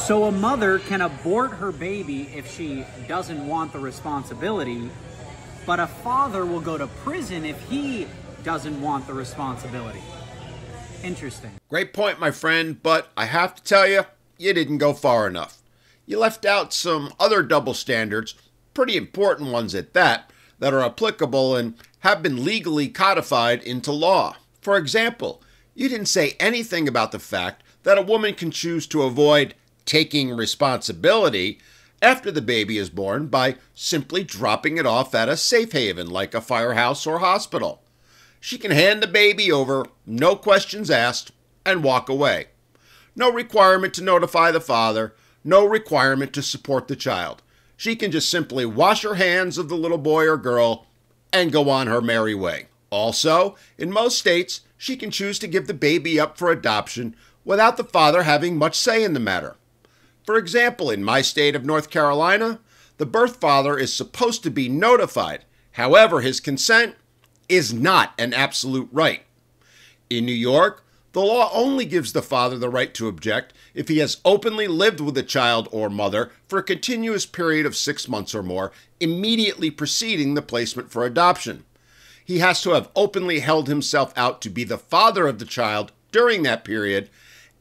So a mother can abort her baby if she doesn't want the responsibility, but a father will go to prison if he doesn't want the responsibility. Interesting. Great point, my friend, but I have to tell you, you didn't go far enough. You left out some other double standards, pretty important ones at that are applicable and have been legally codified into law. For example, you didn't say anything about the fact that a woman can choose to avoid taking responsibility after the baby is born by simply dropping it off at a safe haven like a firehouse or hospital. She can hand the baby over, no questions asked, and walk away. No requirement to notify the father, no requirement to support the child. She can just simply wash her hands of the little boy or girl and go on her merry way. Also, in most states, she can choose to give the baby up for adoption without the father having much say in the matter. For example, in my state of North Carolina, the birth father is supposed to be notified. However, his consent is not an absolute right. In New York, the law only gives the father the right to object if he has openly lived with the child or mother for a continuous period of 6 months or more, immediately preceding the placement for adoption. He has to have openly held himself out to be the father of the child during that period,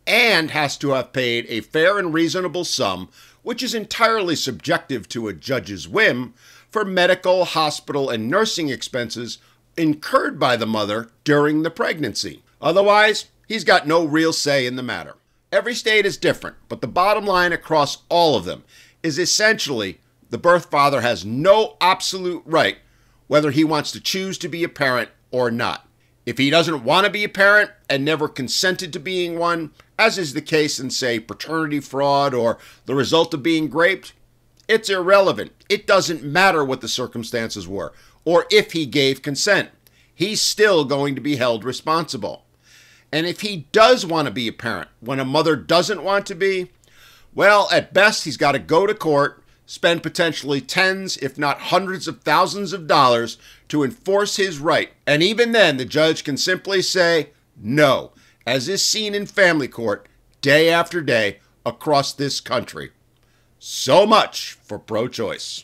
and has to have paid a fair and reasonable sum, which is entirely subjective to a judge's whim, for medical, hospital, and nursing expenses incurred by the mother during the pregnancy. Otherwise, he's got no real say in the matter. Every state is different, but the bottom line across all of them is essentially the birth father has no absolute right whether he wants to choose to be a parent or not. If he doesn't want to be a parent and never consented to being one, as is the case in, say, paternity fraud or the result of being raped, it's irrelevant. It doesn't matter what the circumstances were or if he gave consent. He's still going to be held responsible. And if he does want to be a parent when a mother doesn't want to be, well, at best, he's got to go to court, spend potentially tens, if not hundreds of thousands of dollars to enforce his right. And even then, the judge can simply say no, as is seen in family court day after day across this country. So much for pro-choice.